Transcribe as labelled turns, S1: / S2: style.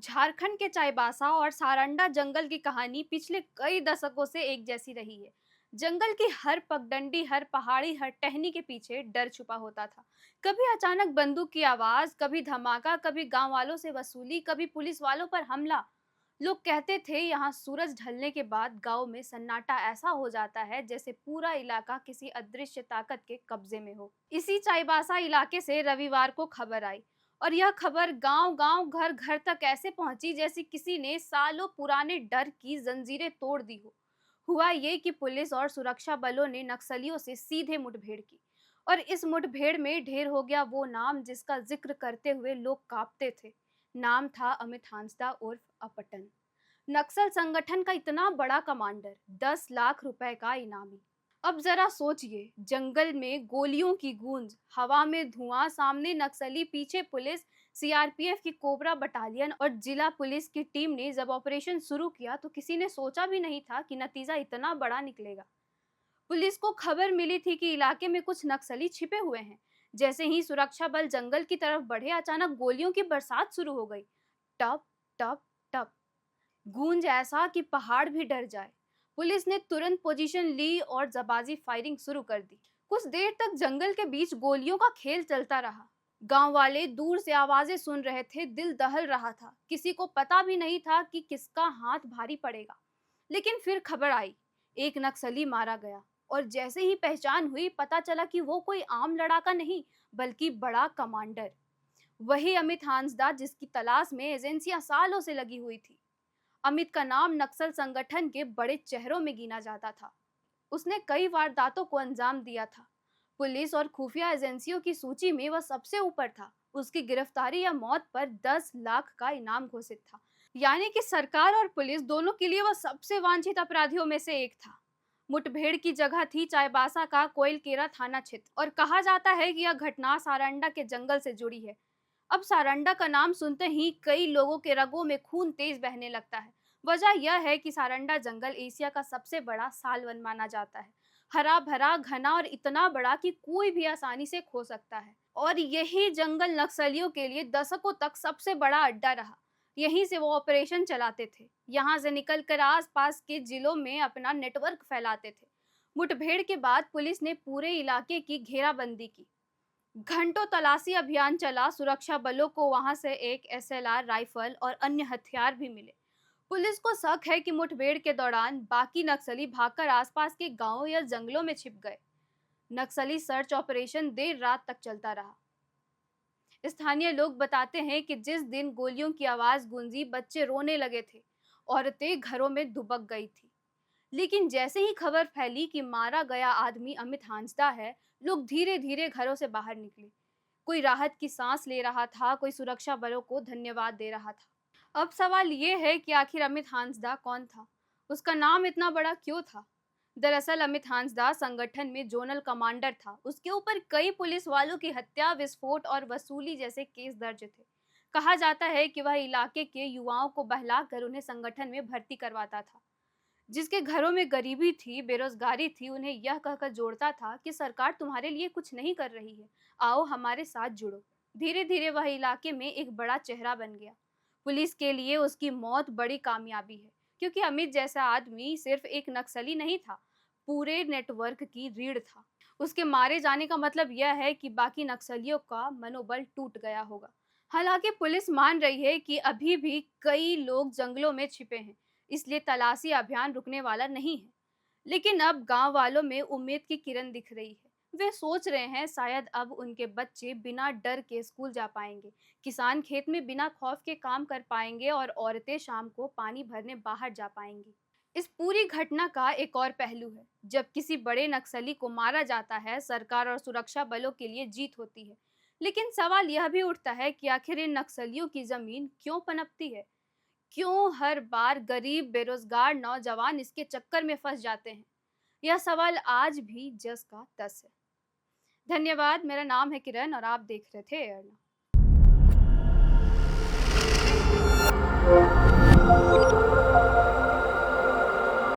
S1: झारखंड के चाईबासा और सारंडा जंगल की कहानी पिछले कई दशकों से एक जैसी रही है। जंगल की हर पगडंडी, हर पहाड़ी, हर टहनी के पीछे डर छुपा होता था। कभी अचानक बंदूक की आवाज, कभी धमाका, कभी गांव वालों से वसूली, कभी पुलिस वालों पर हमला। लोग कहते थे यहाँ सूरज ढलने के बाद गांव में सन्नाटा ऐसा हो जाता है जैसे पूरा इलाका किसी अदृश्य ताकत के कब्जे में हो। इसी चाईबासा इलाके से रविवार को खबर आई, और यह खबर गांव-गांव, घर-घर तक ऐसे पहुंची जैसे किसी ने सालों पुराने डर की जंजीरें तोड़ दी हो। हुआ ये कि पुलिस और सुरक्षा बलों ने नक्सलियों से सीधे मुठभेड़ की, और इस मुठभेड़ में ढेर हो गया वो नाम जिसका जिक्र करते हुए लोग कांपते थे। नाम था अमित हांसदा उर्फ अपटन। नक्सल संगठन का इतना बड़ा कमांडर, 10 लाख रुपए का इनामी। अब जरा सोचिए, जंगल में गोलियों की गूंज, हवा में धुआं, सामने नक्सली, पीछे पुलिस, सीआरपीएफ की कोबरा बटालियन और जिला पुलिस की टीम ने जब ऑपरेशन शुरू किया तो किसी ने सोचा भी नहीं था कि नतीजा इतना बड़ा निकलेगा। पुलिस को खबर मिली थी कि इलाके में कुछ नक्सली छिपे हुए हैं। जैसे ही सुरक्षा बल जंगल की तरफ बढ़े, अचानक गोलियों की बरसात शुरू हो गई। टप टप टप, गूंज ऐसा कि पहाड़ भी डर जाए। पुलिस ने तुरंत पोजीशन ली और जबाजी फायरिंग शुरू कर दी। कुछ देर तक जंगल के बीच गोलियों का खेल चलता रहा। गांव वाले दूर से आवाजें सुन रहे थे, दिल दहल रहा था। किसी को पता भी नहीं था कि किसका हाथ भारी पड़ेगा। लेकिन फिर खबर आई, एक नक्सली मारा गया। और जैसे ही पहचान हुई, पता चला कि वो कोई आम लड़ाका नहीं, बल्कि बड़ा कमांडर, वही अमित हांसदा जिसकी तलाश में एजेंसियां सालों से लगी हुई थी। अमित का नाम नक्सल संगठन के बड़े चेहरों में गिना जाता था। उसने कई वारदातों को अंजाम दिया था। पुलिस और खुफिया एजेंसियों की सूची में वह सबसे ऊपर था। उसकी गिरफ्तारी या मौत पर 10 लाख का इनाम घोषित था। यानी कि सरकार और पुलिस दोनों के लिए वह सबसे वांछित अपराधियों में से एक था। मुठभेड़ की जगह थी चाईबासा का कोइलकेरा थाना क्षेत्र, और कहा जाता है कि यह घटना सारंडा के जंगल से जुड़ी है। अब सारंडा का नाम सुनते ही कई लोगों के रगों में खून तेज बहने लगता है। वजह यह है कि सारंडा जंगल एशिया का सबसे बड़ा साल वन माना जाता है। हरा भरा, घना और इतना बड़ा कि कोई भी आसानी से खो सकता है। और यही जंगल नक्सलियों के लिए दशकों तक सबसे बड़ा अड्डा रहा। यहीं से वो ऑपरेशन चलाते थे, यहाँ से निकलकर आसपास के जिलों में अपना नेटवर्क फैलाते थे। मुठभेड़ के बाद पुलिस ने पूरे इलाके की घेराबंदी की। घंटों तलाशी अभियान चला। सुरक्षा बलों को वहां से एक एसएलआर राइफल और अन्य हथियार भी मिले। पुलिस को शक है कि मुठभेड़ के दौरान बाकी नक्सली भागकर आसपास के गांवों या जंगलों में छिप गए। नक्सली सर्च ऑपरेशन देर रात तक चलता रहा। स्थानीय लोग बताते हैं कि जिस दिन गोलियों की आवाज गूंजी, बच्चे रोने लगे थे, औरतें घरों में दुबक गई थी। लेकिन जैसे ही खबर फैली कि मारा गया आदमी अमित हांसदा है, लोग धीरे धीरे घरों से बाहर निकले। कोई राहत की सांस ले रहा था, कोई सुरक्षा बलों को धन्यवाद दे रहा था। अब सवाल ये है कि आखिर अमित हांसदा कौन था? उसका नाम इतना बड़ा क्यों था? दरअसल अमित हांसदा संगठन में जोनल कमांडर था। उसके ऊपर कई पुलिस वालों की हत्या, विस्फोट और वसूली जैसे केस दर्ज थे। कहा जाता है कि वह इलाके के युवाओं को बहलाकर उन्हें संगठन में भर्ती करवाता था। जिसके घरों में गरीबी थी, बेरोजगारी थी, उन्हें यह कहकर जोड़ता था कि सरकार तुम्हारे लिए कुछ नहीं कर रही है, आओ हमारे साथ जुड़ो। धीरे धीरे वह इलाके में एक बड़ा चेहरा बन गया। पुलिस के लिए उसकी मौत बड़ी कामयाबी है, क्योंकि अमित जैसा आदमी सिर्फ एक नक्सली नहीं था, पूरे नेटवर्क की रीढ़ था। उसके मारे जाने का मतलब यह है कि बाकी नक्सलियों का मनोबल टूट गया होगा। हालांकि पुलिस मान रही है कि अभी भी कई लोग जंगलों में छिपे हैं, इसलिए तलाशी अभियान रुकने वाला नहीं है। लेकिन अब गांव वालों में उम्मीद की किरण दिख रही है। वे सोच रहे हैं शायद अब उनके बच्चे बिना डर के स्कूल जा पाएंगे, किसान खेत में बिना खौफ के काम कर पाएंगे, और औरतें शाम को पानी भरने बाहर जा पाएंगी। इस पूरी घटना का एक और पहलू है। जब किसी बड़े नक्सली को मारा जाता है, सरकार और सुरक्षा बलों के लिए जीत होती है। लेकिन सवाल यह भी उठता है कि आखिर इन नक्सलियों की जमीन क्यों पनपती है? क्यों हर बार गरीब, बेरोजगार नौजवान इसके चक्कर में फंस जाते हैं? यह सवाल आज भी जस का तस है। धन्यवाद। मेरा नाम है किरण और आप देख रहे थे एयरना।